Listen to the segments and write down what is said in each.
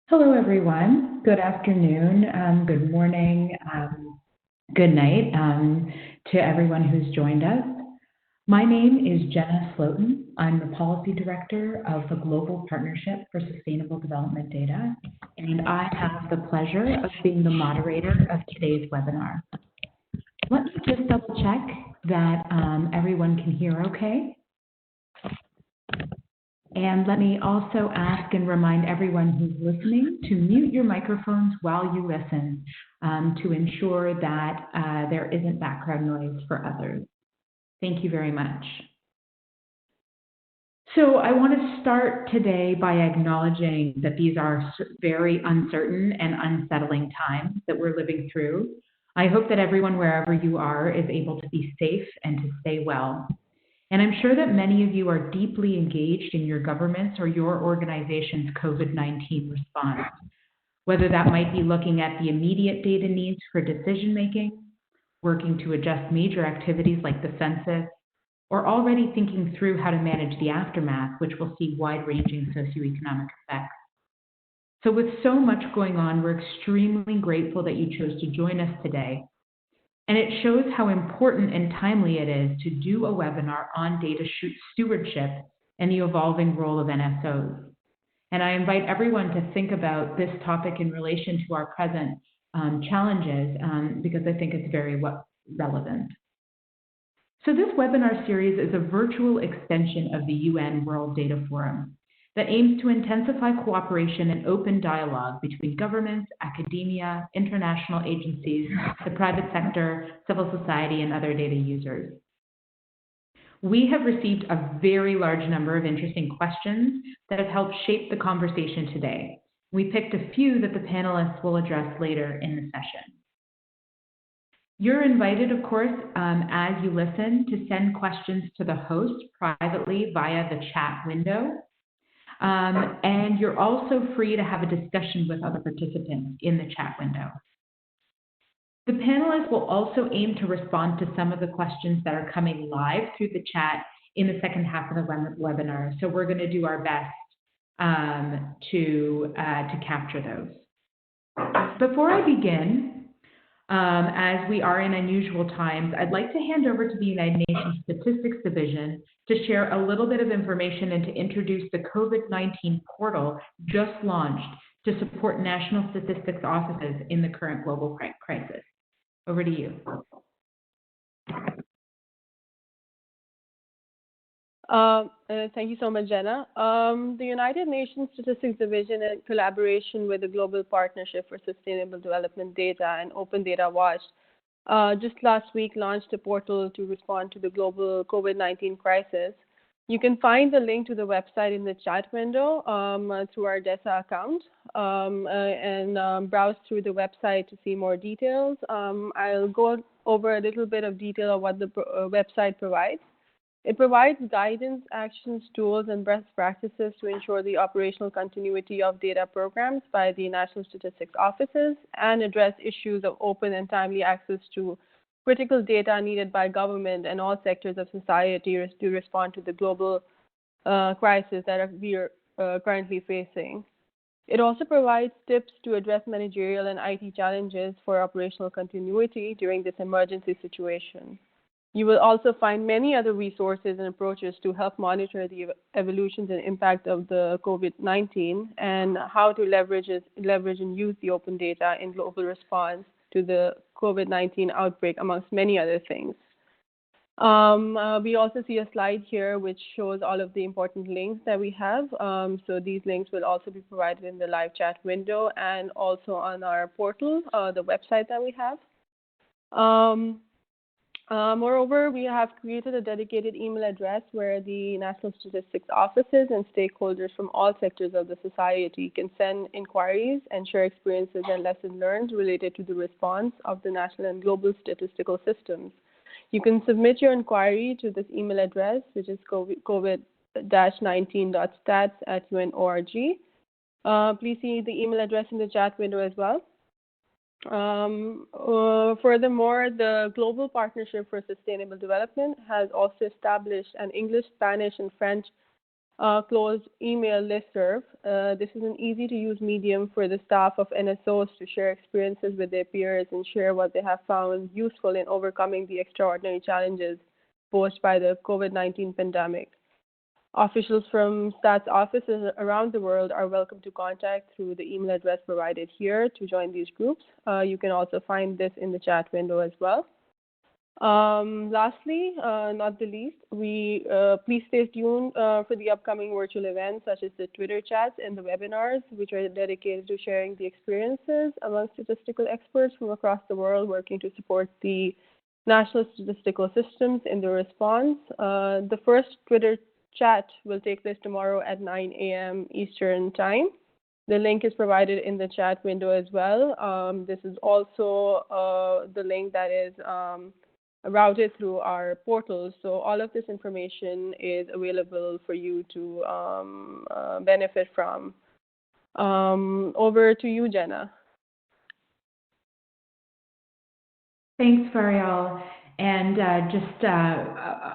Hello, everyone. Good afternoon, good morning, good night to everyone who's joined us. My name is Jenna Slotin. I'm the Policy Director of the Global Partnership for Sustainable Development Data, and I have the pleasure of being the moderator of today's webinar. Let me just double check that everyone can hear okay. And let me also ask and remind everyone who's listening to mute your microphones while you listen to ensure that there isn't background noise for others. Thank you very much. So I want to start today by acknowledging that these are very uncertain and unsettling times that we're living through. I hope that everyone, wherever you are, is able to be safe and to stay well. And I'm sure that many of you are deeply engaged in your government's or your organization's COVID-19 response, whether that might be looking at the immediate data needs for decision-making, working to adjust major activities like the census, or already thinking through how to manage the aftermath, which will see wide-ranging socioeconomic effects. So with so much going on, we're extremely grateful that you chose to join us today. And it shows how important and timely it is to do a webinar on data stewardship and the evolving role of NSOs. And I invite everyone to think about this topic in relation to our present challenges because I think it's very relevant. So this webinar series is a virtual extension of the UN World Data Forum that aims to intensify cooperation and open dialogue between governments, academia, international agencies, the private sector, civil society, and other data users. We have received a very large number of interesting questions that have helped shape the conversation today. We picked a few that the panelists will address later in the session. You're invited, of course, as you listen, to send questions to the host privately via the chat window. And you're also free to have a discussion with other participants in the chat window. The panelists will also aim to respond to some of the questions that are coming live through the chat in the second half of the webinar. So we're going to do our best to capture those. Before I begin, as we are in unusual times, I'd like to hand over to the United Nations Statistics Division to share a little bit of information and to introduce the COVID-19 portal just launched to support national statistics offices in the current global crisis. Over to you. Thank you so much, Jenna. The United Nations Statistics Division, in collaboration with the Global Partnership for Sustainable Development Data and Open Data Watch, just last week launched a portal to respond to the global COVID-19 crisis. You can find the link to the website in the chat window through our DESA account and browse through the website to see more details. I'll go over a little bit of detail of what the website provides. It provides guidance, actions, tools, and best practices to ensure the operational continuity of data programs by the National Statistics Offices and address issues of open and timely access to critical data needed by government and all sectors of society to respond to the global crisis that we are currently facing. It also provides tips to address managerial and IT challenges for operational continuity during this emergency situation. You will also find many other resources and approaches to help monitor the evolutions and impact of the COVID-19 and how to leverage and use the open data in global response to the COVID-19 outbreak, amongst many other things. We also see a slide here which shows all of the important links that we have. So these links will also be provided in the live chat window and also on our portal, the website that we have. Moreover, we have created a dedicated email address where the National Statistics Offices and stakeholders from all sectors of the society can send inquiries and share experiences and lessons learned related to the response of the national and global statistical systems. You can submit your inquiry to this email address, which is covid-19.stats@un.org. Please see the email address in the chat window as well. Furthermore, the Global Partnership for Sustainable Development has also established an English, Spanish, and French closed email listserv. This is an easy-to-use medium for the staff of NSOs to share experiences with their peers and share what they have found useful in overcoming the extraordinary challenges posed by the COVID-19 pandemic. Officials from stats offices around the world are welcome to contact through the email address provided here to join these groups. You can also find this in the chat window as well. Lastly, not the least, please stay tuned for the upcoming virtual events such as the Twitter chats and the webinars, which are dedicated to sharing the experiences among statistical experts from across the world working to support the national statistical systems in their response. The first Twitter chat will take place tomorrow at 9 a.m. Eastern Time. The link is provided in the chat window as well. This is also the link that is routed through our portal. So all of this information is available for you to benefit from. Over to you, Jenna. Thanks, Farial. And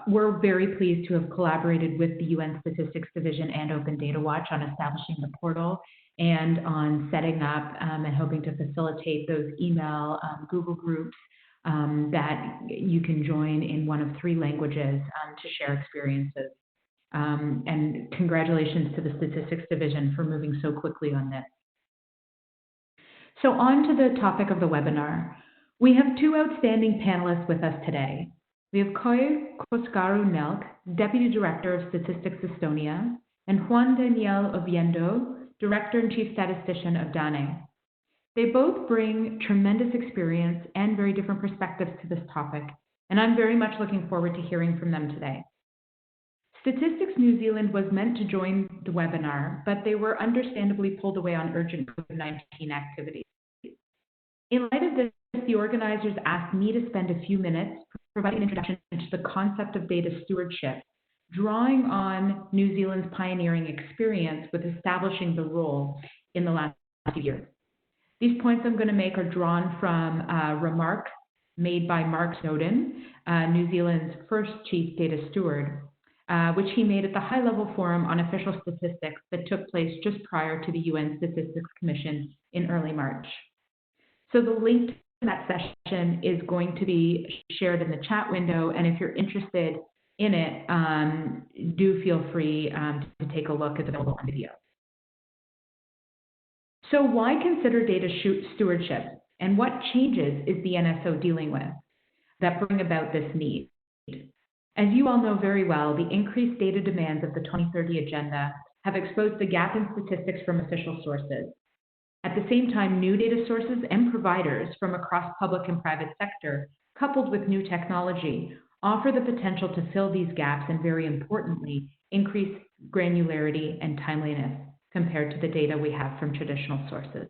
we're very pleased to have collaborated with the UN Statistics Division and Open Data Watch on establishing the portal and on setting up and hoping to facilitate those email Google groups that you can join in one of 3 languages to share experiences. And congratulations to the Statistics Division for moving so quickly on this. So on to the topic of the webinar. We have 2 outstanding panelists with us today. We have Koy Koskaru-Nelk, Deputy Director of Statistics Estonia, and Juan Daniel Oviendo, Director and Chief Statistician of DANE. They both bring tremendous experience and very different perspectives to this topic, and I'm very much looking forward to hearing from them today. Statistics New Zealand was meant to join the webinar, but they were understandably pulled away on urgent COVID-19 activities. In light of this, the organizers asked me to spend a few minutes providing an introduction to the concept of data stewardship, drawing on New Zealand's pioneering experience with establishing the role in the last few years. These points I'm going to make are drawn from remarks made by Mark Snowden, New Zealand's first chief data steward, which he made at the high-level forum on official statistics that took place just prior to the UN Statistics Commission in early March. So the link to that session is going to be shared in the chat window, and if you're interested in it, do feel free to take a look. It's available on video. So why consider data stewardship, and what changes is the NSO dealing with that bring about this need? As you all know very well, the increased data demands of the 2030 Agenda have exposed the gap in statistics from official sources. At the same time, new data sources and providers from across public and private sector, coupled with new technology, offer the potential to fill these gaps and, very importantly, increase granularity and timeliness compared to the data we have from traditional sources.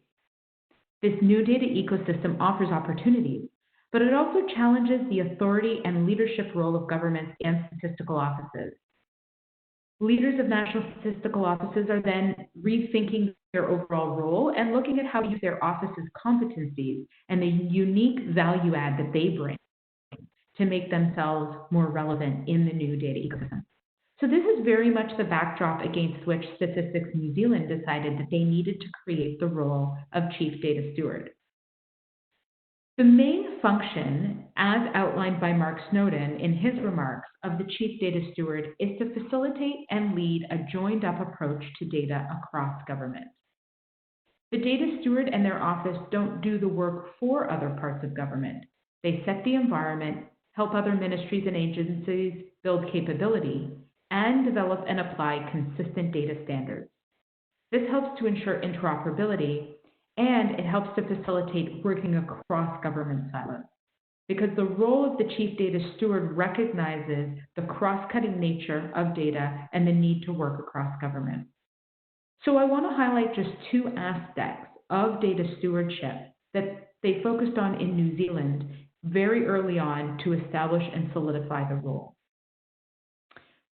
This new data ecosystem offers opportunities, but it also challenges the authority and leadership role of governments and statistical offices. Leaders of national statistical offices are then rethinking their overall role and looking at how to use their office's competencies and the unique value add that they bring to make themselves more relevant in the new data ecosystem. So this is very much the backdrop against which Statistics New Zealand decided that they needed to create the role of Chief Data Steward. The main function, as outlined by Mark Snowden in his remarks of the Chief Data Steward, is to facilitate and lead a joined-up approach to data across government. The data steward and their office don't do the work for other parts of government. They set the environment, help other ministries and agencies build capability, and develop and apply consistent data standards. This helps to ensure interoperability, and it helps to facilitate working across government silos, because the role of the Chief Data Steward recognizes the cross-cutting nature of data and the need to work across government. So I want to highlight just 2 aspects of data stewardship that they focused on in New Zealand very early on to establish and solidify the role.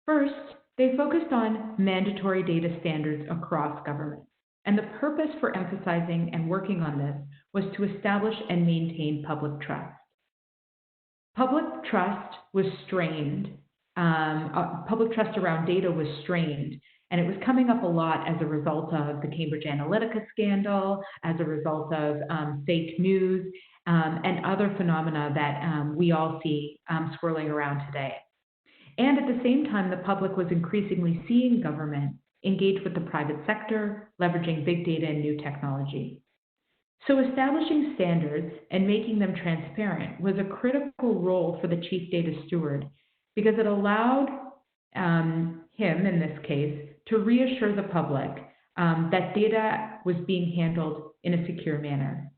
First, they focused on mandatory data standards across government. And the purpose for emphasizing and working on this was to establish and maintain public trust. Public trust was strained, public trust around data was strained And it was coming up a lot as a result of the Cambridge Analytica scandal, as a result of fake news, and other phenomena that we all see swirling around today. And at the same time, the public was increasingly seeing government engage with the private sector, leveraging big data and new technology. So establishing standards and making them transparent was a critical role for the chief data steward because it allowed him, in this case, to reassure the public that data was being handled in a secure manner.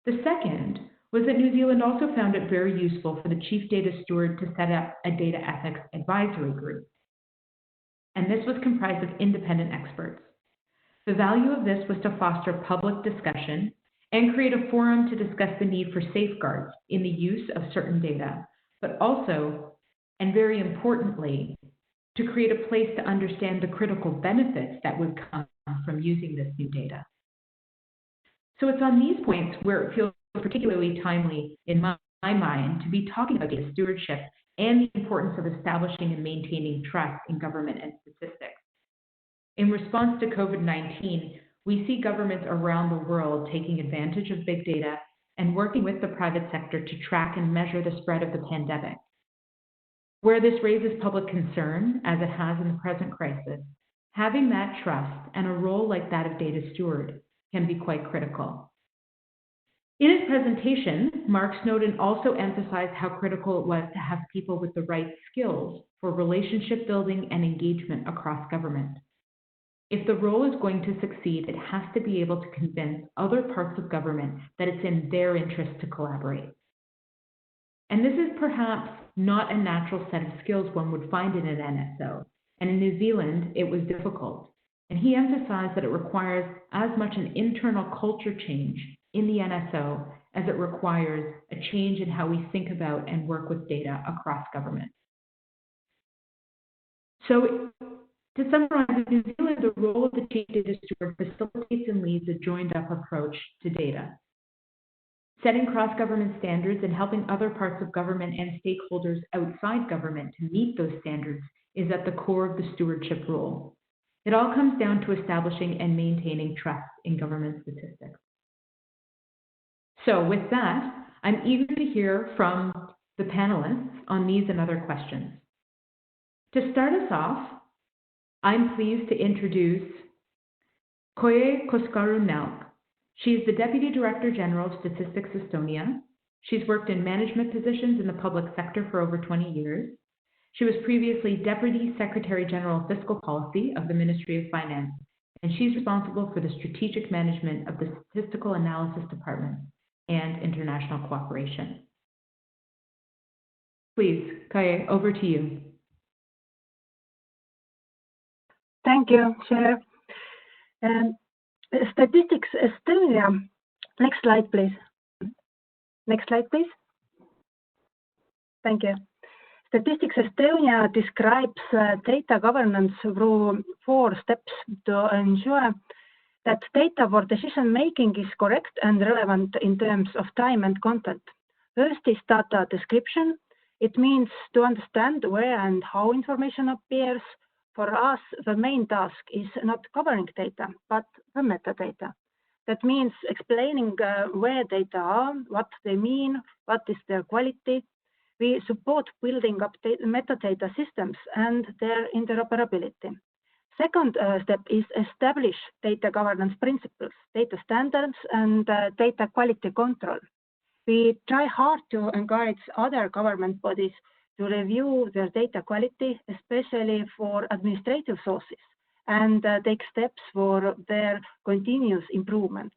The second was that New Zealand also found it very useful for the chief data steward to set up a data ethics advisory group. And this was comprised of independent experts. The value of this was to foster public discussion and create a forum to discuss the need for safeguards in the use of certain data, but also, and very importantly, to create a place to understand the critical benefits that would come from using this new data. So it's on these points where it feels particularly timely in my mind to be talking about data stewardship and the importance of establishing and maintaining trust in government and statistics. In response to COVID-19, we see governments around the world taking advantage of big data and working with the private sector to track and measure the spread of the pandemic. Where this raises public concern, as it has in the present crisis, having that trust and a role like that of data steward can be quite critical. In his presentation, Mark Snowden also emphasized how critical it was to have people with the right skills for relationship building and engagement across government. If the role is going to succeed, it has to be able to convince other parts of government that it's in their interest to collaborate. And this is perhaps not a natural set of skills one would find in an NSO. And in New Zealand, it was difficult. And he emphasized that it requires as much an internal culture change in the NSO as it requires a change in how we think about and work with data across government. So, to summarize, in New Zealand, the role of the chief data steward facilitates and leads a joined-up approach to data. Setting cross-government standards and helping other parts of government and stakeholders outside government to meet those standards is at the core of the stewardship role. It all comes down to establishing and maintaining trust in government statistics. So with that, I'm eager to hear from the panelists on these and other questions. To start us off, I'm pleased to introduce Koye Koskaru-Nelk. She is the Deputy Director General of Statistics Estonia. She's worked in management positions in the public sector for over 20 years. She was previously Deputy Secretary General of Fiscal Policy of the Ministry of Finance, and she's responsible for the strategic management of the Statistical Analysis Department and International Cooperation. Please, Koye, over to you. Thank you, Chair. Statistics Estonia. Next slide, please. Next slide, please. Thank you. Statistics Estonia describes data governance through 4 steps to ensure that data for decision making is correct and relevant in terms of time and content. First is data description. It means to understand where and how information appears. For us, the main task is not covering data, but the metadata. That means explaining where data are, what they mean, what is their quality. We support building up metadata systems and their interoperability. Second step is establish data governance principles, data standards, and data quality control. We try hard to encourage other government bodies to review their data quality, especially for administrative sources, and take steps for their continuous improvement.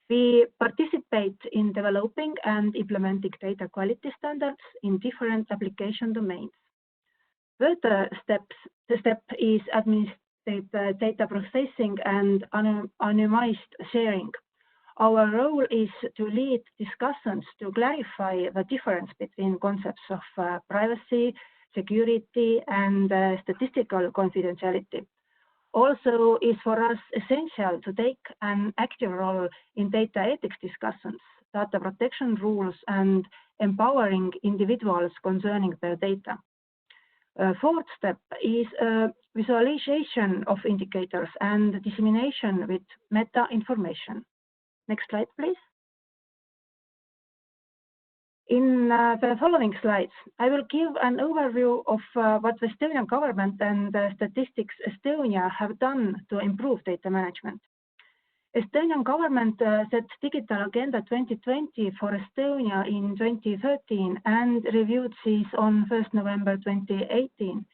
We participate in developing and implementing data quality standards in different application domains. Third step is administrative data processing and anonymized sharing. Our role is to lead discussions to clarify the difference between concepts of privacy, security, and statistical confidentiality. Also is for us essential to take an active role in data ethics discussions, data protection rules, and empowering individuals concerning their data. Fourth step is visualization of indicators, and dissemination with meta information. Next slide, please. In the following slides, I will give an overview of what the Estonian government and Statistics Estonia have done to improve data management. Estonian government set Digital Agenda 2020 for Estonia in 2013 and reviewed this on 1st November 2018.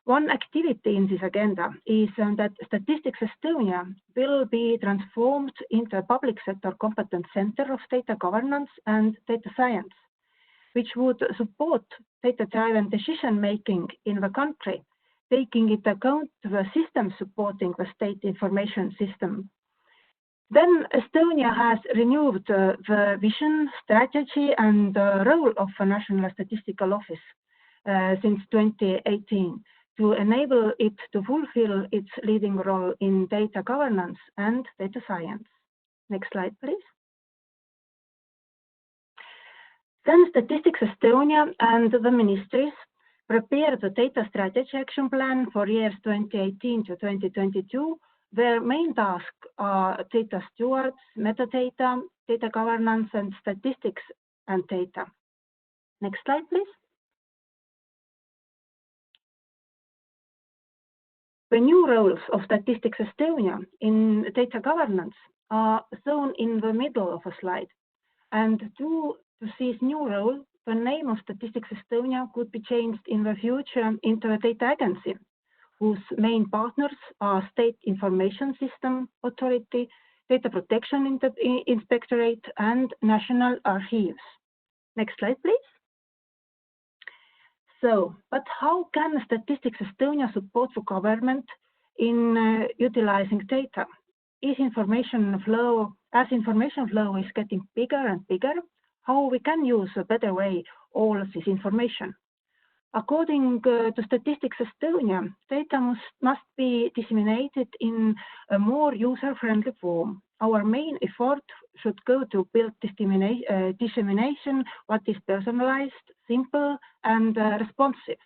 One activity in this agenda is that Statistics Estonia will be transformed into a public sector competence center of data governance and data science, which would support data-driven decision-making in the country, taking into account the system supporting the state information system. Then Estonia has renewed the vision, strategy, and role of the National Statistical Office since 2018 to enable it to fulfill its leading role in data governance and data science. Next slide, please. Then Statistics Estonia and the ministries prepared the Data Strategy Action Plan for years 2018 to 2022. Their main tasks are data stewards, metadata, data governance, and statistics and data. Next slide, please. The new roles of Statistics Estonia in data governance are shown in the middle of a slide. And to this new role, the name of Statistics Estonia could be changed in the future into a data agency, whose main partners are State Information System Authority, Data Protection Inspectorate, and National Archives. Next slide, please. So, but how can Statistics Estonia support the government in utilizing data? As information flow is getting bigger and bigger, how we can use a better way all of this information? According to Statistics Estonia, data must be disseminated in a more user-friendly form. Our main effort should go to build dissemination what is personalized, simple, and responsive.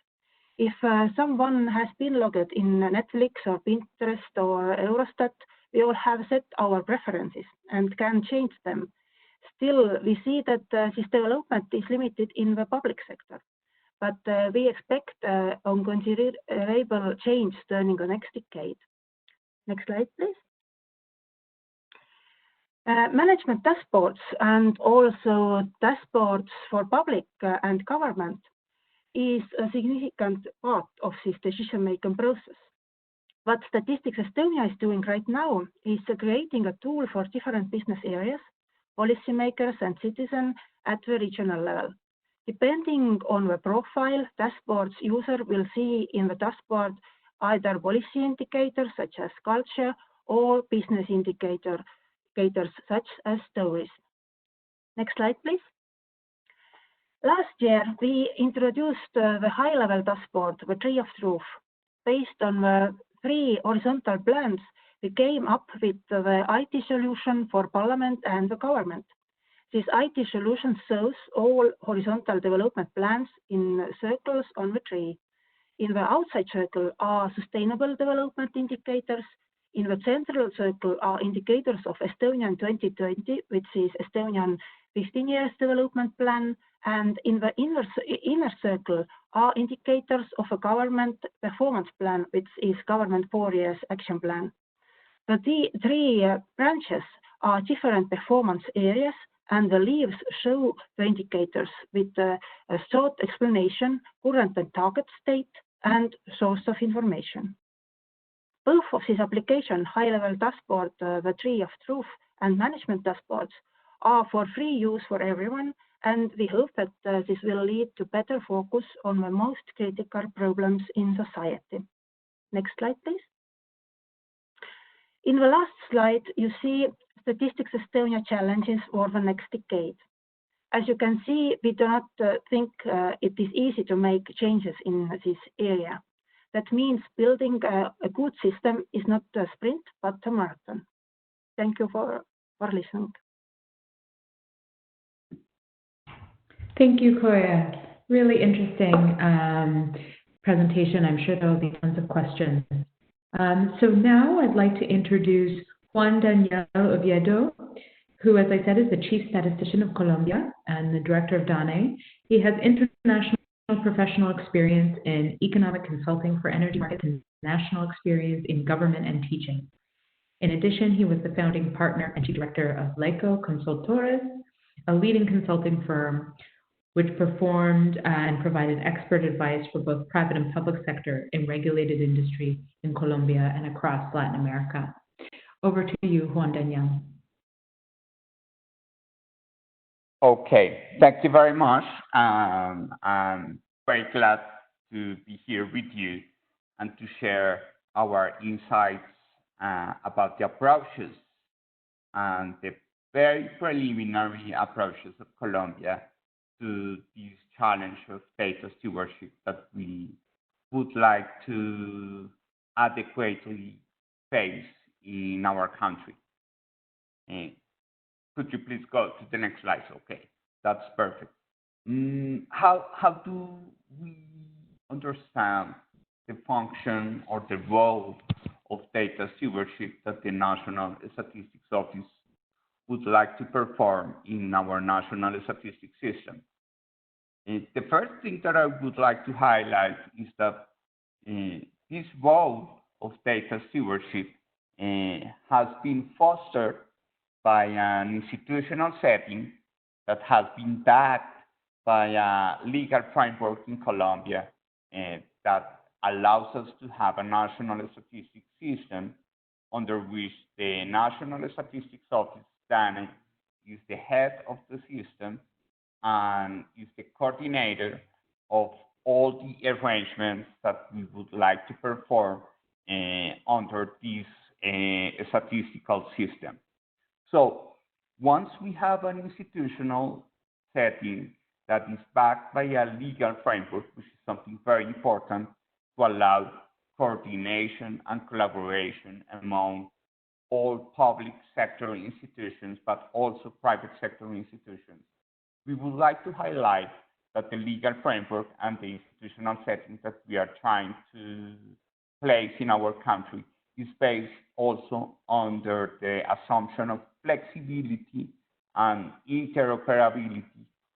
If someone has been logged in Netflix or Pinterest or Eurostat, we all have set our preferences and can change them. Still, we see that this development is limited in the public sector, but we expect on considerable change during the next decade. Next slide, please. Management dashboards and also dashboards for public and government is a significant part of this decision-making process. What Statistics Estonia is doing right now is creating a tool for different business areas, policymakers and citizens at the regional level. Depending on the profile, dashboards user will see in the dashboard either policy indicators such as culture or business indicators such as tourism. Next slide, please. Last year, we introduced the high-level dashboard, the Tree of Truth. Based on the 3 horizontal plans, we came up with the IT solution for Parliament and the government. This IT solution shows all horizontal development plans in circles on the tree. In the outside circle are sustainable development indicators. In the central circle are indicators of Estonian 2020, which is Estonian 15 years development plan. And in the inner circle are indicators of a government performance plan, which is government 4 years action plan. The 3 branches are different performance areas, and the leaves show the indicators with a short explanation, current and target state, and source of information. Both of these applications, high-level dashboard, the Tree of Truth, and management dashboards, are for free use for everyone, and we hope that this will lead to better focus on the most critical problems in society. Next slide, please. In the last slide, you see Statistics Estonia challenges for the next decade. As you can see, we do not think it is easy to make changes in this area. That means building a good system is not a sprint, but a marathon. Thank you for listening. Thank you, Koya. Really interesting presentation. I'm sure there will be tons of questions. So now I'd like to introduce Juan Daniel Oviedo, who, as I said, is the Chief Statistician of Colombia and the Director of DANE. He has international professional experience in economic consulting for energy markets and national experience in government and teaching. In addition, he was the founding partner and chief director of Leico Consultores, a leading consulting firm which performed and provided expert advice for both private and public sector in regulated industry in Colombia and across Latin America. Over to you, Juan Daniel. Okay, thank you very much. I'm very glad to be here with you and to share our insights about the approaches and the very preliminary approaches of Colombia to this challenge of data stewardship that we would like to adequately face in our country. Could you please go to the next slide? Okay, that's perfect. How do we understand the function or the role of data stewardship that the National Statistics Office would like to perform in our national statistics system? The first thing that I would like to highlight is that this role of data stewardship has been fostered by an institutional setting that has been backed by a legal framework in Colombia that allows us to have a national statistics system under which the National Statistics Office, DANE, is the head of the system and is the coordinator of all the arrangements that we would like to perform under this statistical system. So once we have an institutional setting that is backed by a legal framework, which is something very important to allow coordination and collaboration among all public sector institutions, but also private sector institutions, we would like to highlight that the legal framework and the institutional setting that we are trying to place in our country is based also under the assumption of flexibility and interoperability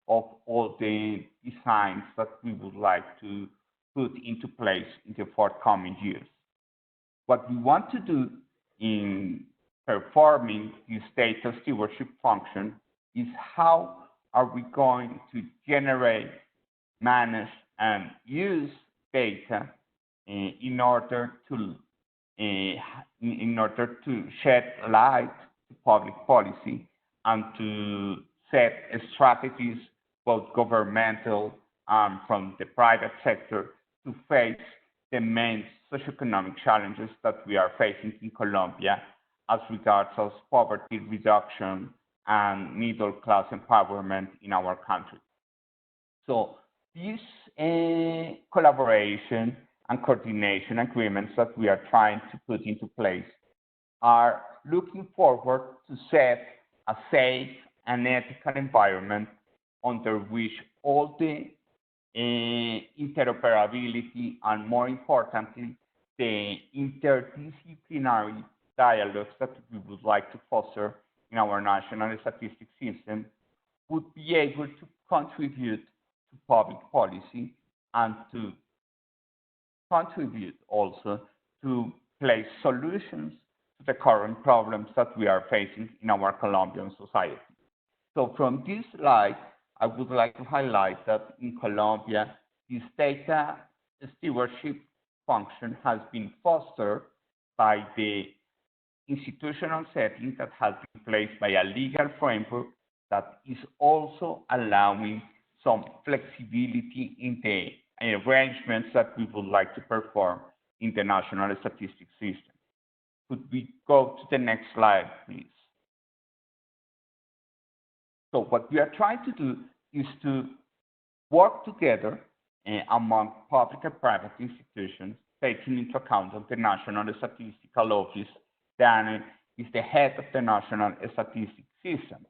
of all the designs that we would like to put into place in the forthcoming years. What we want to do in performing this data stewardship function is how are we going to generate, manage, and use data in order to shed light to public policy and to set strategies, both governmental and from the private sector, to face the main socioeconomic challenges that we are facing in Colombia as regards of poverty reduction and middle class empowerment in our country. So these collaboration and coordination agreements that we are trying to put into place are looking forward to set a safe and ethical environment under which all the interoperability and, more importantly, the interdisciplinary dialogues that we would like to foster in our national statistics system would be able to contribute to public policy and to contribute also to place solutions to the current problems that we are facing in our Colombian society. So from this slide, I would like to highlight that in Colombia, this data stewardship function has been fostered by the institutional setting that has been placed by a legal framework that is also allowing some flexibility in the arrangements that we would like to perform in the national statistics system. Could we go to the next slide, please? So what we are trying to do is to work together among public and private institutions, taking into account that the National Statistical Office DANE is the head of the national statistics system.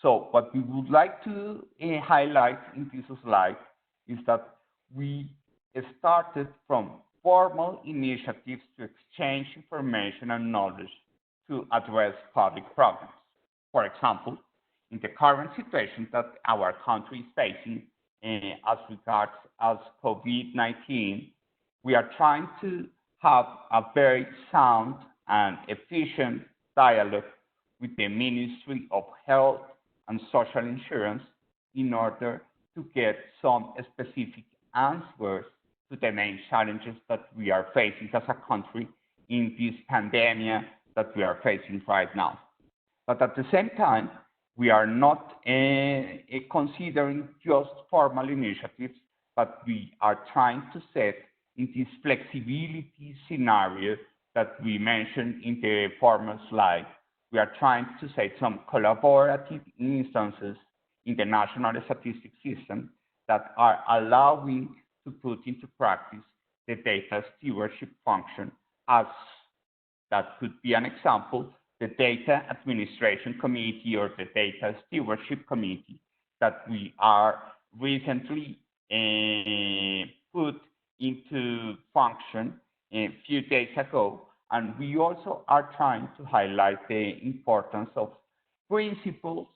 So what we would like to highlight in this slide is that we started from formal initiatives to exchange information and knowledge to address public problems. For example, in the current situation that our country is facing as regards as COVID-19, we are trying to have a very sound and efficient dialogue with the Ministry of Health and Social Insurance in order to get some specific answers to the main challenges that we are facing as a country in this pandemic that we are facing right now. But at the same time, we are not considering just formal initiatives, but we are trying to set in this flexibility scenario that we mentioned in the former slide. We are trying to set some collaborative instances in the national statistics system that are allowing to put into practice the data stewardship function, as that could be an example, the Data Administration Committee or the Data Stewardship Committee that we are recently put into function a few days ago. And we also are trying to highlight the importance of principles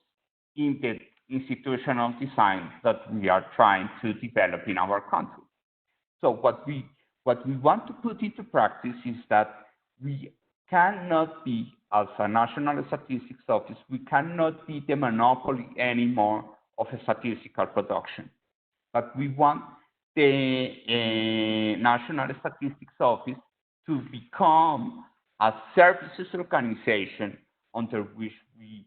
in the institutional design that we are trying to develop in our country. So what we want to put into practice is that we cannot be, as a National Statistics Office, we cannot be the monopoly anymore of a statistical production. But we want the National Statistics Office to become a services organization under which we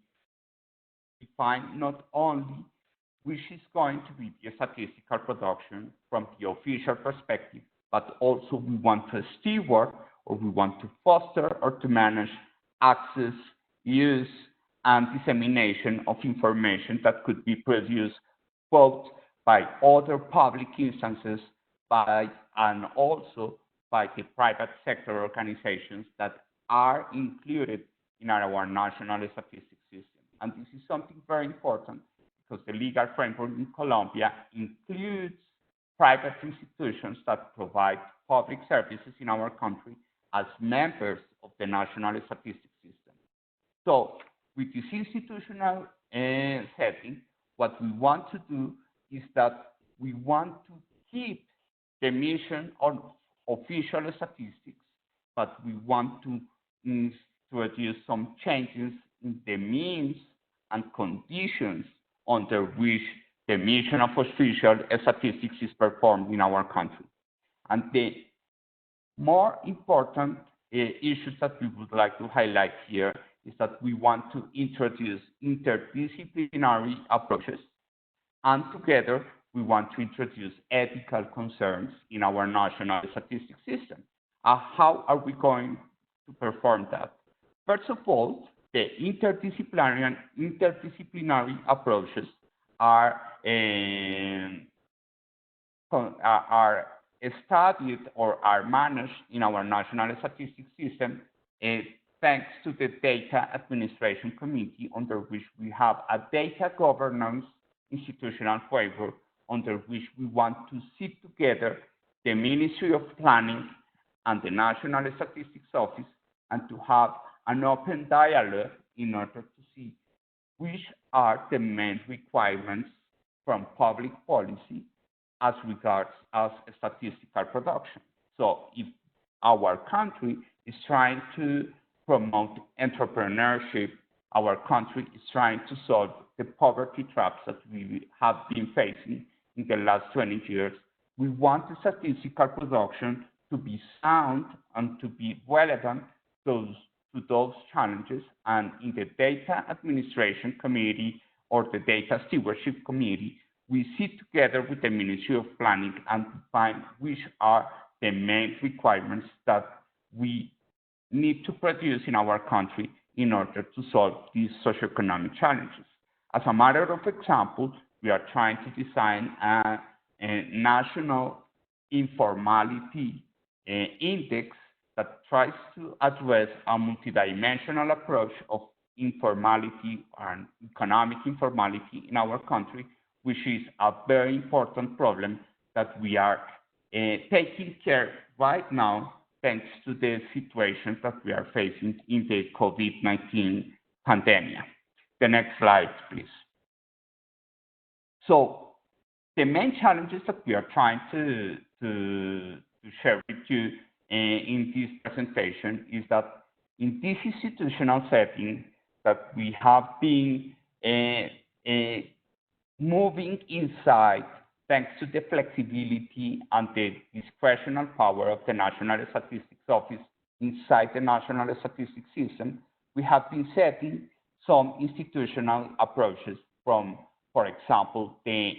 define not only which is going to be the statistical production from the official perspective, but also we want to steward or we want to foster or to manage access, use, and dissemination of information that could be produced both by other public instances and also by the private sector organizations that are included in our national statistics system. And this is something very important because the legal framework in Colombia includes private institutions that provide public services in our country as members of the national statistics system. So with this institutional setting, what we want to do is that we want to keep the mission of official statistics, but we want to introduce some changes in the means and conditions under which the mission of official statistics is performed in our country. And the more important issues that we would like to highlight here is that we want to introduce interdisciplinary approaches, and together we want to introduce ethical concerns in our national statistics system. How are we going to perform that? First of all, the interdisciplinary approaches are studied or are managed in our national statistics system thanks to the Data Administration Committee, under which we have a data governance institutional framework under which we want to sit together the Ministry of Planning and the National Statistics Office and to have an open dialogue in order to see which are the main requirements from public policy as regards as statistical production. So if our country is trying to promote entrepreneurship, our country is trying to solve the poverty traps that we have been facing in the last 20 years, we want the statistical production to be sound and to be relevant to those challenges. And in the Data Administration Committee or the Data Stewardship Committee, we sit together with the Ministry of Planning and define which are the main requirements that we need to produce in our country in order to solve these socioeconomic challenges. As a matter of example, we are trying to design a national informality index that tries to address a multidimensional approach of informality and economic informality in our country, which is a very important problem that we are taking care right now thanks to the situation that we are facing in the COVID-19 pandemic. The next slide, please. So the main challenges that we are trying to share with you in this presentation is that in this institutional setting that we have been moving inside thanks to the flexibility and the discretional power of the National Statistics Office inside the National Statistics System, we have been setting some institutional approaches from, for example, the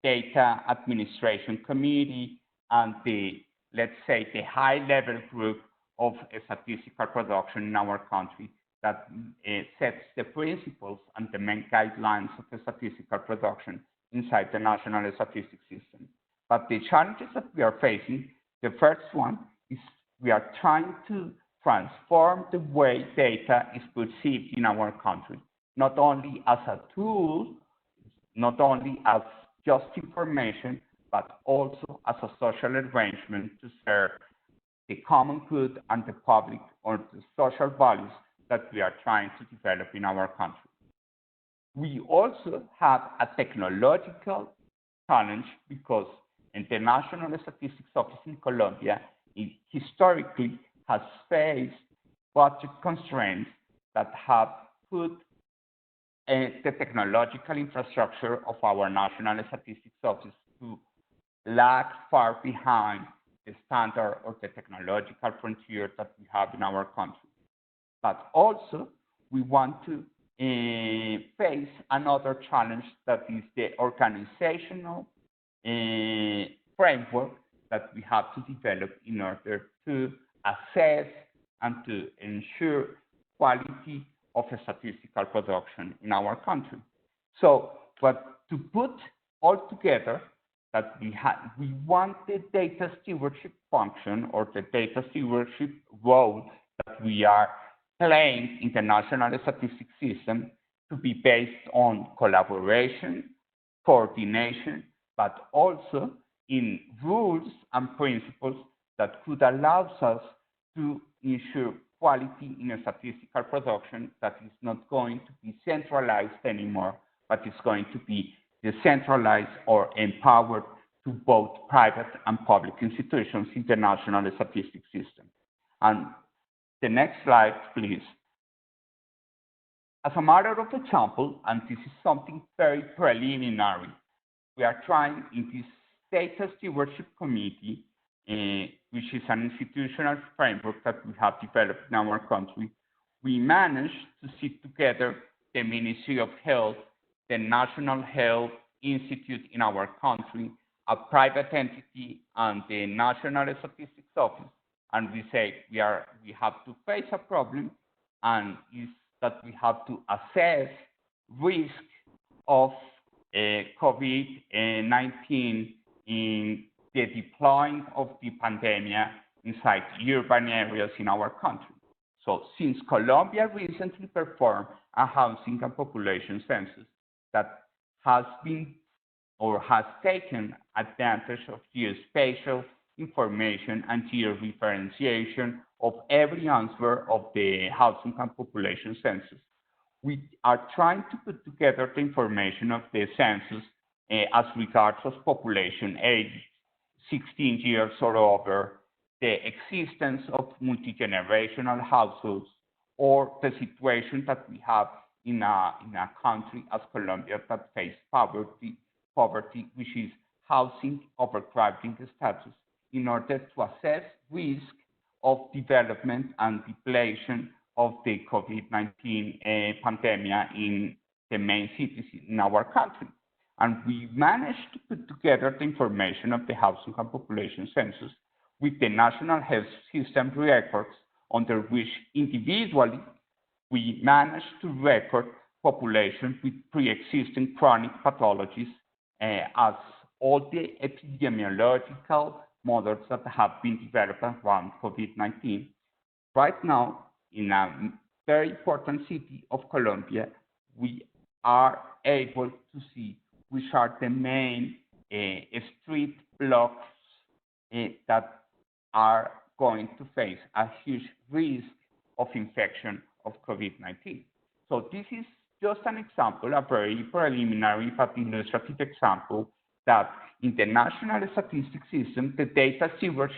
Data Administration Committee and the, let's say, the high-level group of statistical production in our country that sets the principles and the main guidelines of the statistical production inside the National Statistics System. But the challenges that we are facing, the first one is we are trying to transform the way data is perceived in our country, not only as a tool, not only as just information, but also as a social arrangement to serve the common good and the public or the social values that we are trying to develop in our country. We also have a technological challenge because the National Statistics Office in Colombia historically has faced budget constraints that have put the technological infrastructure of our National Statistics Office to lag far behind the standard or the technological frontier that we have in our country. But also, we want to face another challenge that is the organizational framework that we have to develop in order to assess and to ensure quality of a statistical production in our country. So, but to put all together, that we want the data stewardship function or the data stewardship role that we are playing in the National Statistics System to be based on collaboration, coordination, but also in rules and principles that could allow us to ensure quality in a statistical production that is not going to be centralized anymore, but is going to be decentralized or empowered to both private and public institutions in the National Statistics System. And the next slide, please. As a matter of example, and this is something very preliminary, we are trying in this Data Stewardship Committee, which is an institutional framework that we have developed in our country, we managed to sit together the Ministry of Health, the National Health Institute in our country, a private entity, and the National Statistics Office. And we say we have to face a problem, and is that we have to assess risk of COVID-19 in the deploying of the pandemic inside urban areas in our country. So since Colombia recently performed a housing and population census that has been or has taken advantage of geospatial information and georefferentiation of every answer of the housing and population census, we are trying to put together the information of the census as regards of population age 16 years or over, the existence of multi-generational households, or the situation that we have in a country as Colombia that faces poverty, which is housing overcrowding status, in order to assess risk of development and depletion of the COVID-19 pandemic in the main cities in our country. And we managed to put together the information of the housing and population census with the National Health System records, under which individually we managed to record population with pre-existing chronic pathologies as all the epidemiological models that have been developed around COVID-19. Right now, in a very important city of Colombia, we are able to see which are the main street blocks that are going to face a huge risk of infection of COVID-19. So this is just an example, a very preliminary but illustrative example that in the national statistics system, the data stewardship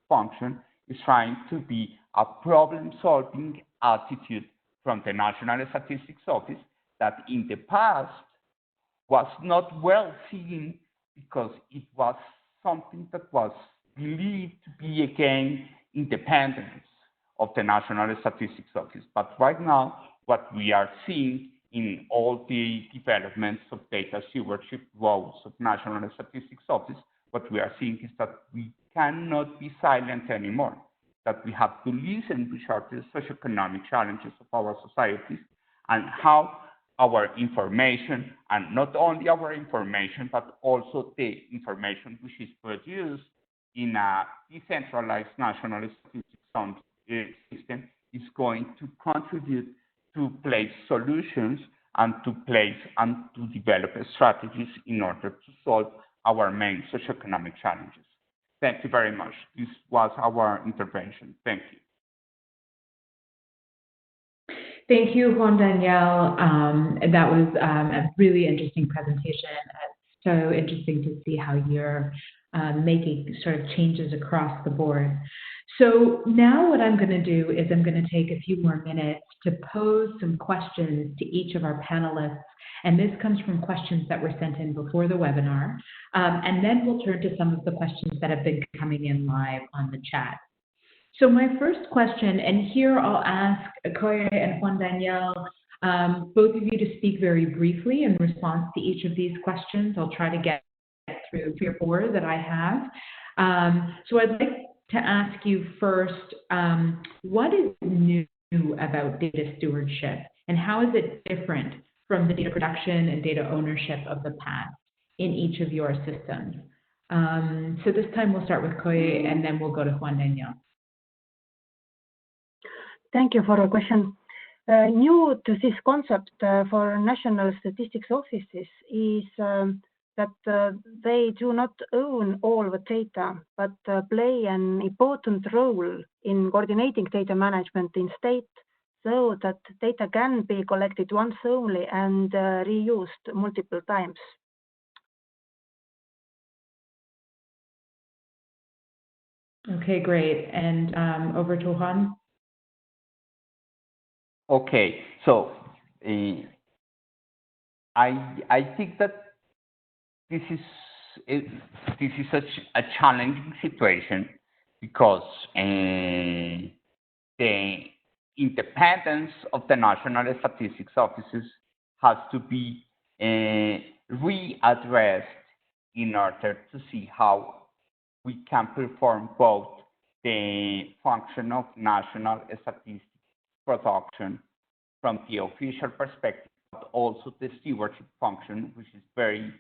function is trying to be a problem-solving attitude from the National Statistics Office that in the past was not well seen because it was something that was believed to be against independence of the National Statistics Office. But right now, what we are seeing in all the developments of data stewardship roles of National Statistics Office, what we are seeing is that we cannot be silent anymore, that we have to listen to the socioeconomic challenges of our societies and how our information, and not only our information, but also the information which is produced in a decentralized national statistics system, is going to contribute to place solutions and to develop strategies in order to solve our main socioeconomic challenges. Thank you very much. This was our intervention. Thank you. Thank you, Juan Daniel. That was a really interesting presentation. It's so interesting to see how you're making sort of changes across the board. So now what I'm going to do is I'm going to take a few more minutes to pose some questions to each of our panelists. And this comes from questions that were sent in before the webinar. And then we'll turn to some of the questions that have been coming in live on the chat. So my first question, and here I'll ask Koye and Juan Daniel, both of you to speak very briefly in response to each of these questions. I'll try to get through 3 or 4 that I have. So I'd like to ask you first, what is new about data stewardship, and how is it different from the data production and data ownership of the past in each of your systems? So this time we'll start with Koye, and then we'll go to Juan Daniel. Thank you for the question. New to this concept for national statistics offices is that they do not own all the data, but play an important role in coordinating data management in state so that data can be collected once only and reused multiple times. Okay, great. And over to Juan. Okay, so I think that this is a challenging situation because the independence of the national statistics offices has to be readdressed in order to see how we can perform both the function of national statistics production from the official perspective, but also the stewardship function, which is very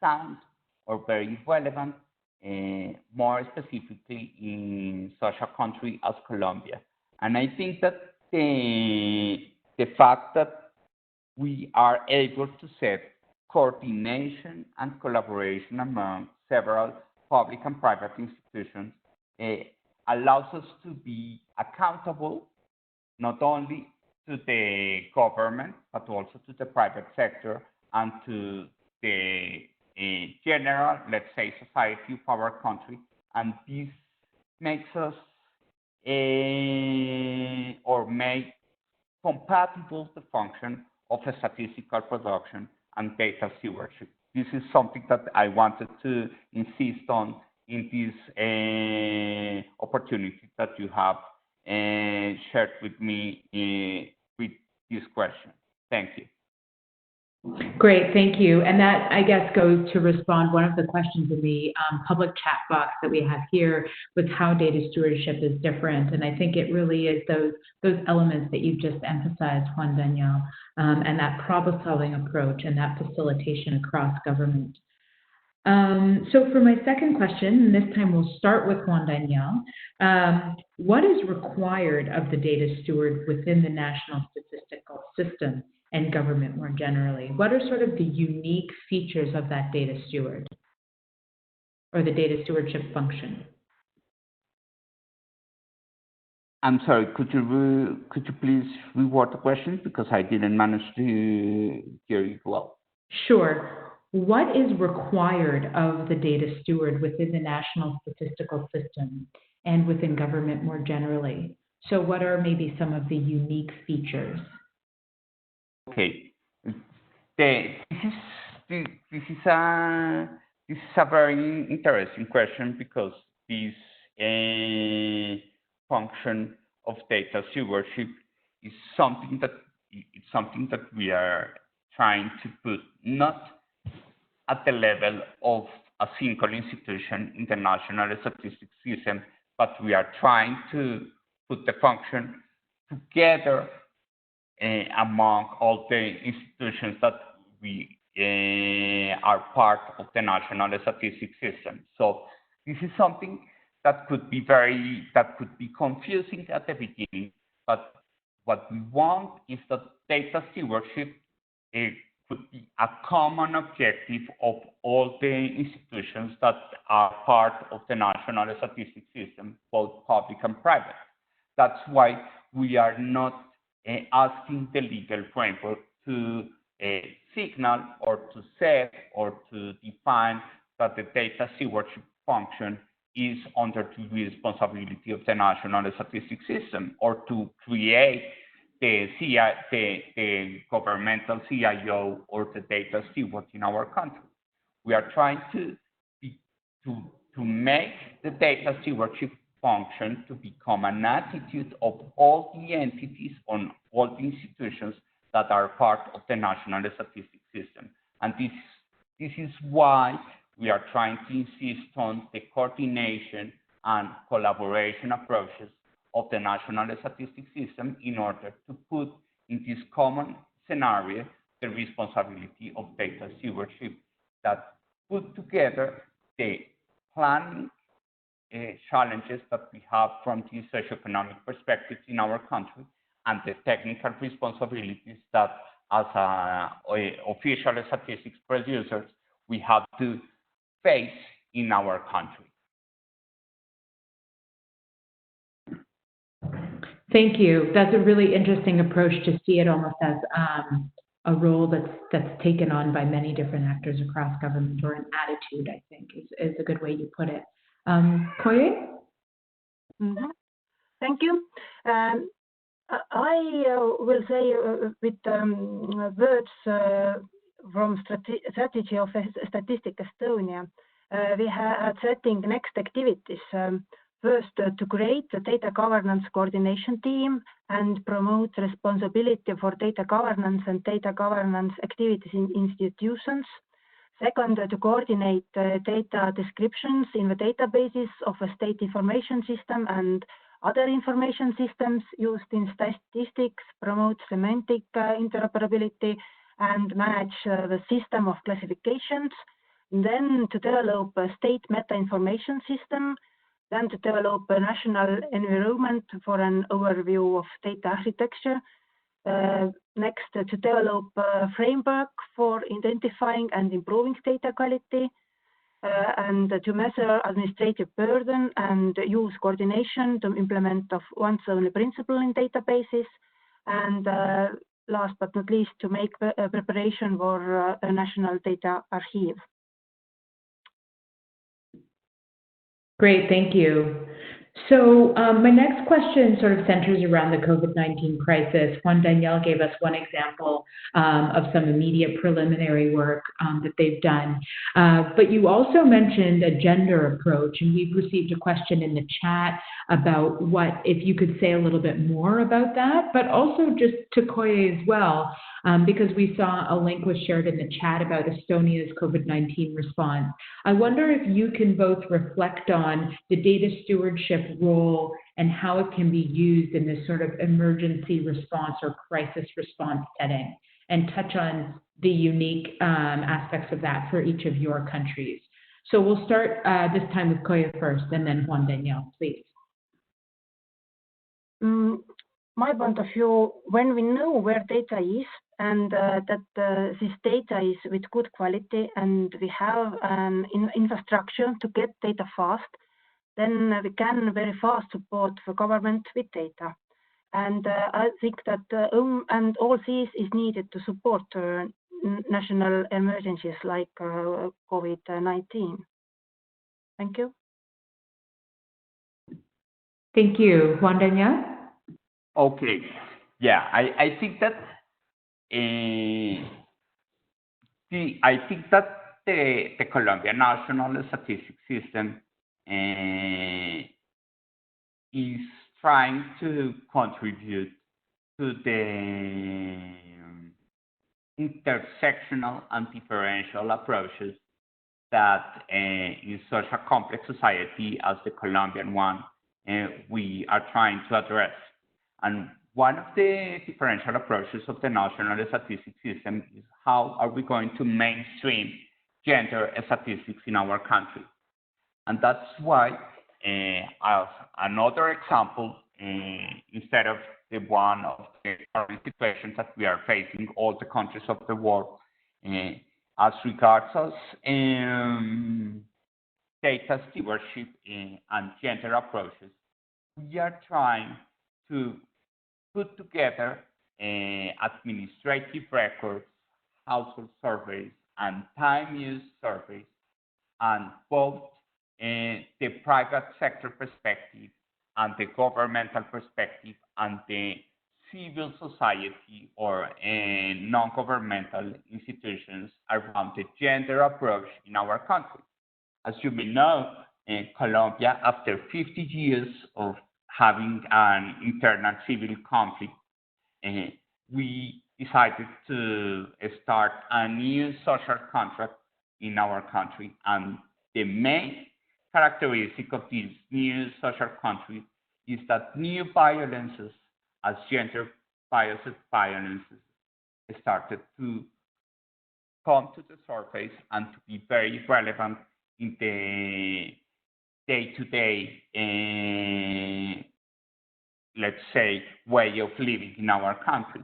sound or very relevant, more specifically in such a country as Colombia. And I think that the fact that we are able to set coordination and collaboration among several public and private institutions allows us to be accountable not only to the government, but also to the private sector and to the general, let's say, society of our country. And this makes us or make compatible the function of a statistical production and data stewardship. This is something that I wanted to insist on in this opportunity that you have shared with me with this question. Thank you. Great, thank you. And that, I guess, goes to respond one of the questions in the public chat box that we have here with how data stewardship is different. And I think it really is those elements that you just emphasized, Juan Daniel, and that problem-solving approach and that facilitation across government. So for my second question, and this time we'll start with Juan Daniel, what is required of the data steward within the national statistical system, and government more generally? What are sort of the unique features of that data steward or the data stewardship function? I'm sorry, could you please reword the question because I didn't manage to hear you well. Sure. What is required of the data steward within the national statistical system and within government more generally? So what are maybe some of the unique features? Okay. This is a very interesting question because this function of data stewardship is something that we are trying to put not at the level of a single institution in the national statistics system, but we are trying to put the function together among all the institutions that we are part of the national statistics system. So this is something that could be confusing at the beginning, but what we want is that data stewardship could be a common objective of all the institutions that are part of the national statistics system, both public and private. That's why we are not asking the legal framework to signal or to set or to define that the data stewardship function is under the responsibility of the national statistics system or to create the governmental CIO or the data steward in our country. We are trying to make the data stewardship function to become an attitude of all the entities on all the institutions that are part of the national statistics system. And this is why we are trying to insist on the coordination and collaboration approaches of the national statistics system in order to put in this common scenario the responsibility of data stewardship that put together the planning challenges that we have from the socioeconomic perspectives in our country and the technical responsibilities that as official statistics producers we have to face in our country. Thank you. That's a really interesting approach to see it almost as a role that's taken on by many different actors across government, or an attitude, I think, is a good way you put it. Koye? Mm-hmm. Thank you. I will say with words from strategy of Statistics Estonia, we had setting next activities. First, to create a data governance coordination team and promote responsibility for data governance and data governance activities in institutions. Second, to coordinate data descriptions in the databases of a state information system and other information systems used in statistics, promote semantic interoperability, and manage the system of classifications. And then to develop a state meta-information system. Then to develop a national environment for an overview of data architecture. Next, to develop a framework for identifying and improving data quality, and to measure administrative burden and use coordination to implement of once only principle in databases. And last but not least, to make preparation for a national data archive. Great, thank you. So my next question sort of centers around the COVID-19 crisis. Juan Daniel gave us one example of some immediate preliminary work that they've done. But you also mentioned a gender approach, and we've received a question in the chat about if you could say a little bit more about that, but also just to Koye as well, because we saw a link was shared in the chat about Estonia's COVID-19 response. I wonder if you can both reflect on the data stewardship role and how it can be used in this sort of emergency response or crisis response setting, and touch on the unique aspects of that for each of your countries. So we'll start this time with Koye first, and then Juan Daniel, please. My point of view, when we know where data is and that this data is with good quality, and we have an infrastructure to get data fast, then we can very fast support the government with data. And I think that and all this is needed to support national emergencies like COVID-19. Thank you. Thank you. Juan Daniel? Okay. Yeah, I think that the Colombian National Statistics System is trying to contribute to the intersectional and differential approaches that in such a complex society as the Colombian one, we are trying to address. And one of the differential approaches of the National Statistics System is how are we going to mainstream gender statistics in our country. And that's why, as another example, instead of the one of the current situations that we are facing, all the countries of the world, as regards us data stewardship and gender approaches, we are trying to put together administrative records, household surveys, and time use surveys, and both the private sector perspective and the governmental perspective and the civil society or non-governmental institutions around the gender approach in our country. As you may know, in Colombia, after 50 years of having an internal civil conflict, we decided to start a new social contract in our country. And the main characteristic of this new social contract is that new violences, as gender-biased violences, started to come to the surface and to be very relevant in the day-to-day, let's say, way of living in our country.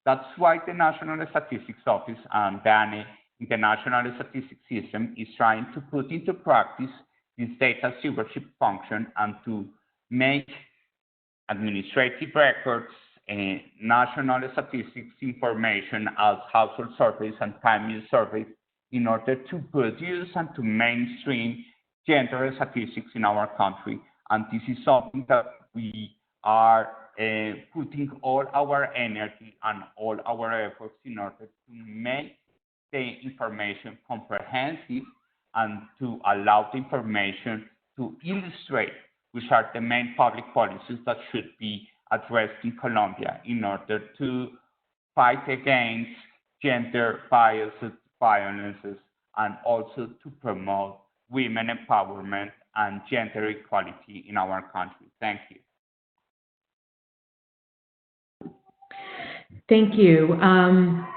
That's why the National Statistics Office and DANE in the National Statistics System is trying to put into practice this data stewardship function and to make administrative records and national statistics information as household surveys and time use surveys in order to produce and to mainstream gender statistics in our country. And this is something that we are putting all our energy and all our efforts in order to make the information comprehensive and to allow the information to illustrate which are the main public policies that should be addressed in Colombia in order to fight against gender-biased violences and also to promote women empowerment and gender equality in our country. Thank you. Thank you.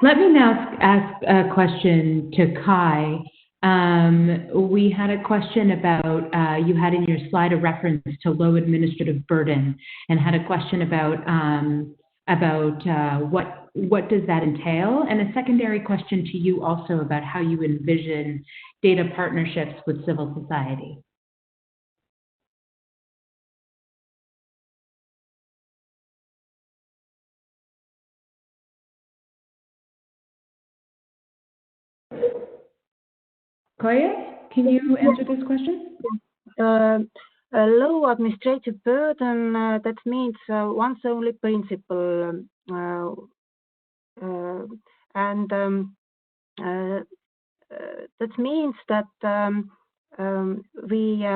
Let me now ask a question to Kai. We had a question about, you had in your slide a reference to low administrative burden, and had a question about what does that entail, and a secondary question to you also about how you envision data partnerships with civil society. Koya, can you answer this question? A low administrative burden, that means once only principle, and that means that we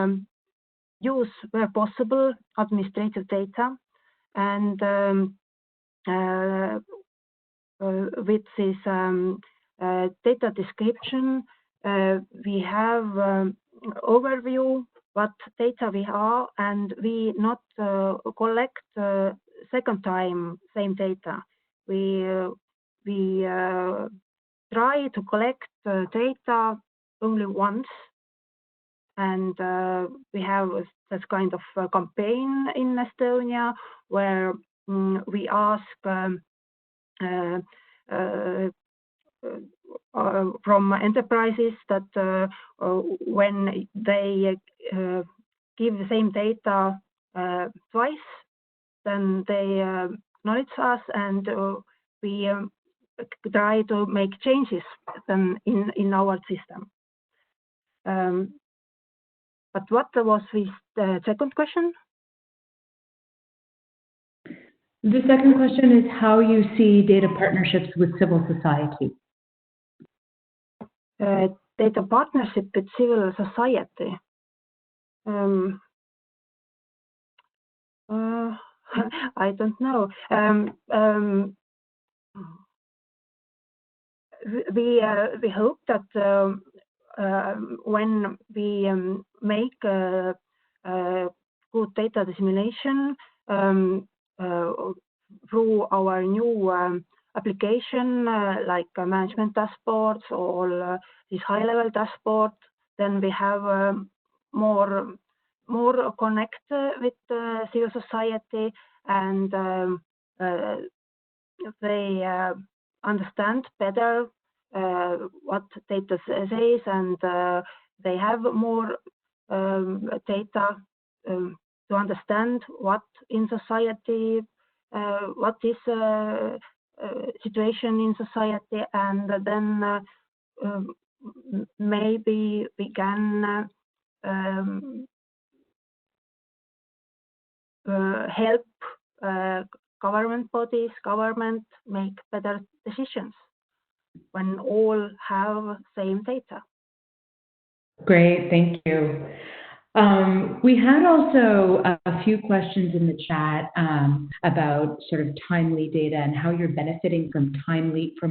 use where possible administrative data, and with this data description, we have overview what data we have, and we not collect second time same data. We try to collect data only once, and we have this kind of campaign in Estonia where we ask from enterprises that when they give the same data twice, then they acknowledge us, and we try to make changes then in our system. But what was the second question? The second question is how you see data partnerships with civil society. Data partnership with civil society. I don't know. We hope that when we make good data dissemination through our new application, like management dashboards or this high-level dashboard, then we have more connect with civil society, and they understand better what data says, and they have more data to understand what in society, what is situation in society, and then maybe we can help government bodies, government make better decisions when all have same data. Great, thank you. We had also a few questions in the chat about sort of timely data and how you're benefiting from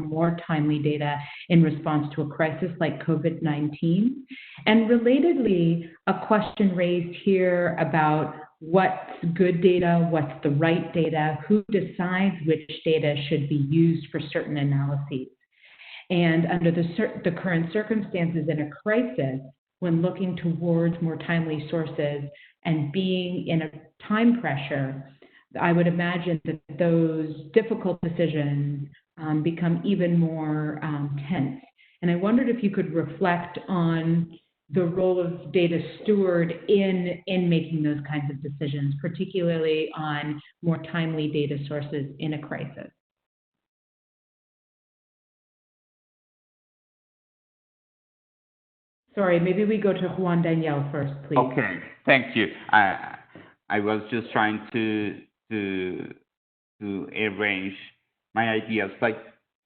more timely data in response to a crisis like COVID-19. And relatedly, a question raised here about what's good data, what's the right data, who decides which data should be used for certain analyses. And under the current circumstances in a crisis, when looking towards more timely sources and being in a time pressure, I would imagine that those difficult decisions become even more tense. And I wondered if you could reflect on the role of data steward in making those kinds of decisions, particularly on more timely data sources in a crisis. Sorry, maybe we go to Juan Daniel first, please. Okay, thank you. I was just trying to arrange my ideas. Like,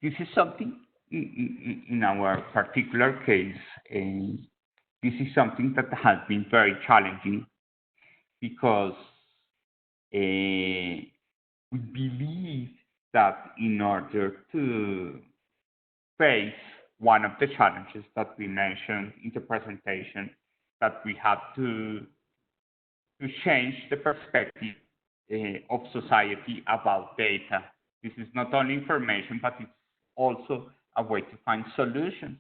this is something in our particular case, and this is something that has been very challenging because we believe that in order to face one of the challenges that we mentioned in the presentation, that we have to change the perspective of society about data. This is not only information, but it's also a way to find solutions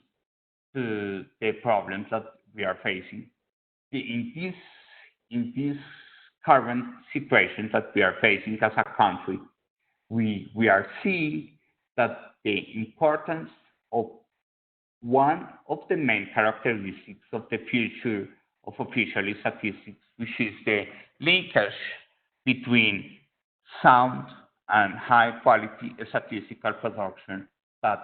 to the problems that we are facing. In this current situation that we are facing as a country, we are seeing that the importance of one of the main characteristics of the future of official statistics, which is the linkage between sound and high quality statistical production, but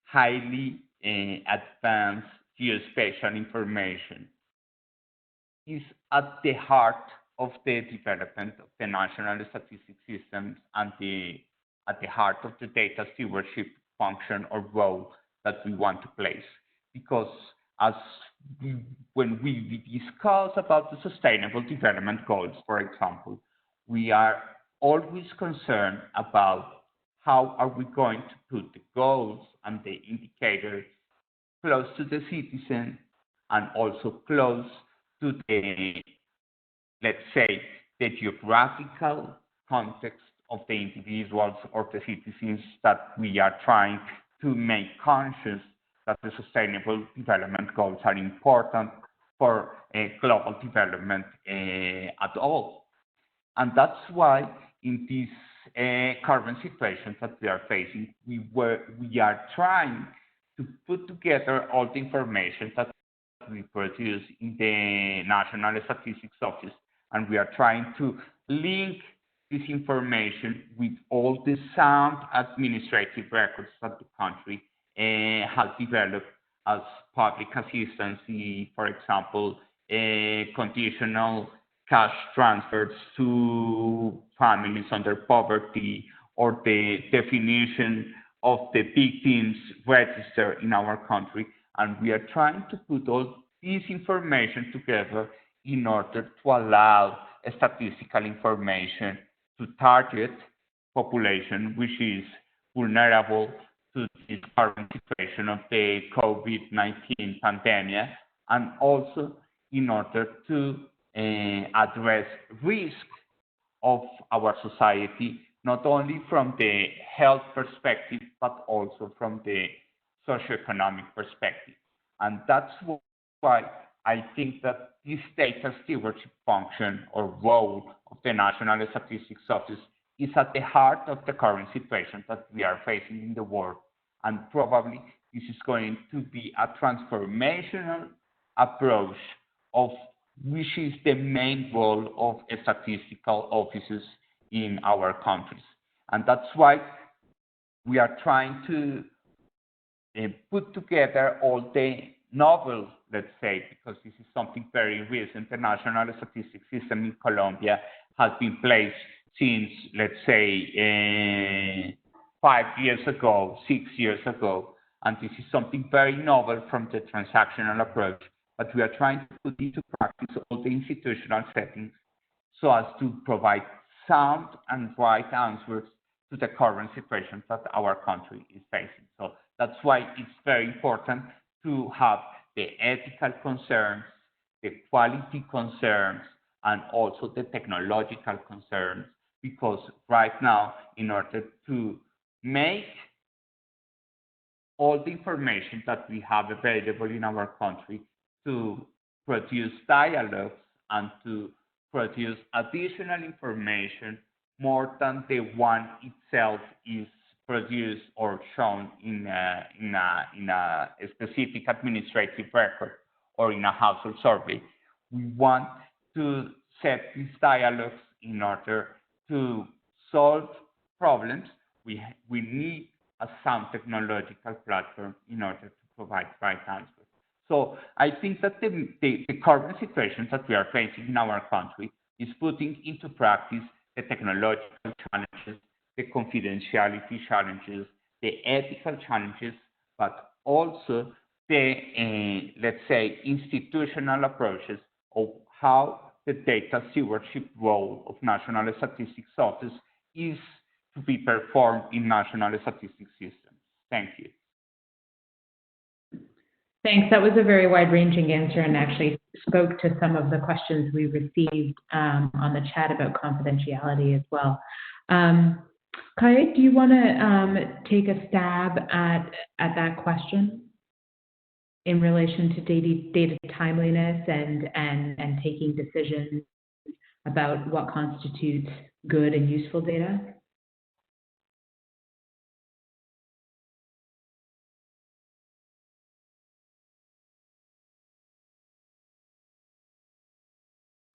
highly advanced geospatial information, is at the heart of the development of the national statistics systems and at the heart of the data stewardship function or role that we want to place. Because when we discuss about the sustainable development goals, for example, we are always concerned about how are we going to put the goals and the indicators close to the citizen and also close to the, let's say, the geographical context of the individuals or the citizens that we are trying to make conscious that the sustainable development goals are important for global development at all. And that's why in this current situation that we are facing, we are trying to put together all the information that we produce in the National Statistics Office, and we are trying to link this information with all the sound administrative records that the country has developed as public assistance, for example, conditional cash transfers to families under poverty, or the definition of the victims register in our country. And we are trying to put all this information together in order to allow statistical information to target population which is vulnerable to this current situation of the COVID-19 pandemic, and also in order to address risk of our society, not only from the health perspective, but also from the socioeconomic perspective. And that's why I think that this data stewardship function or role of the National Statistics Office is at the heart of the current situation that we are facing in the world. And probably this is going to be a transformational approach of which is the main role of statistical offices in our countries. And that's why we are trying to put together all the novel, let's say, because this is something very recent. The national statistics system in Colombia has been placed since, let's say, 5 years ago, 6 years ago, and this is something very novel from the transactional approach. But we are trying to put into practice all the institutional settings so as to provide sound and right answers to the current situation that our country is facing. So that's why it's very important to have the ethical concerns, the quality concerns, and also the technological concerns, because right now, in order to make all the information that we have available in our country to produce dialogues and to produce additional information more than the one itself is produced or shown in a specific administrative record or in a household survey. We want to set these dialogues in order to solve problems. We need a sound technological platform in order to provide right answers. So I think that the current situation that we are facing in our country is putting into practice the technological challenges, the confidentiality challenges, the ethical challenges, but also the, let's say, institutional approaches of how the data stewardship role of National Statistics Office is to be performed in national statistics systems. Thank you. Thanks. That was a very wide-ranging answer and actually spoke to some of the questions we received on the chat about confidentiality as well. Kaya, do you want to take a stab at that question in relation to data timeliness and taking decisions about what constitutes good and useful data?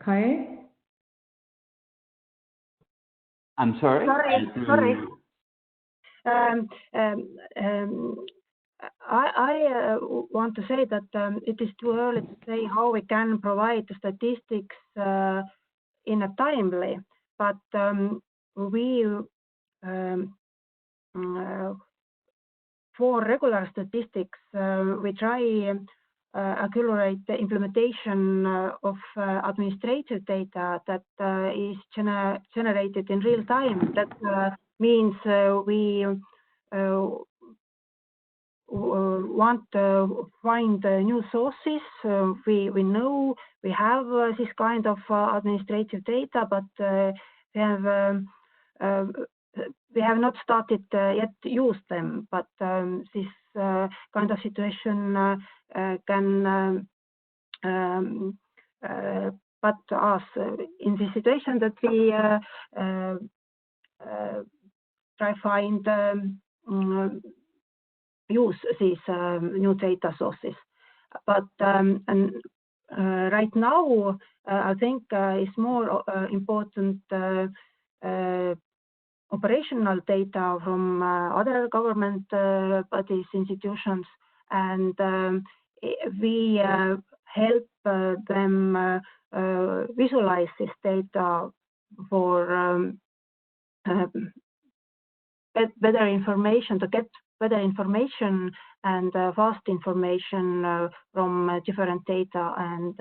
Kaya? I'm sorry? Sorry. I want to say that it is too early to say how we can provide the statistics in a timely, but we for regular statistics we try accurate the implementation of administrative data that is generated in real time. That means we want to find new sources. We know we have this kind of administrative data, but we have not started yet to use them. But this kind of situation can put us in the situation that we try find use these new data sources. But right now, I think it's more important operational data from other government bodies, institutions, and we help them visualize this data for better information, to get better information and fast information from different data, and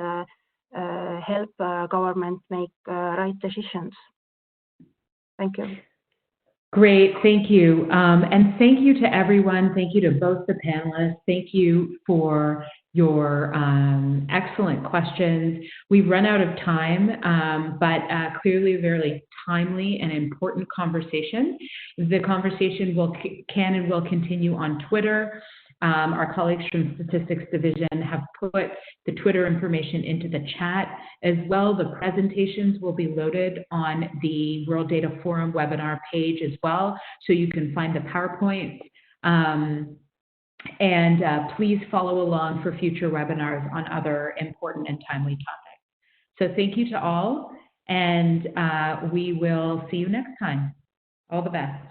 help government make right decisions. Thank you. Great, thank you. And thank you to everyone. Thank you to both the panelists. Thank you for your excellent questions. We've run out of time, but clearly a very timely and important conversation. The conversation can and will continue on Twitter. Our colleagues from Statistics Division have put the Twitter information into the chat. As well, the presentations will be loaded on the World Data Forum webinar page as well, so you can find the PowerPoints. And please follow along for future webinars on other important and timely topics. So thank you to all, and we will see you next time. All the best.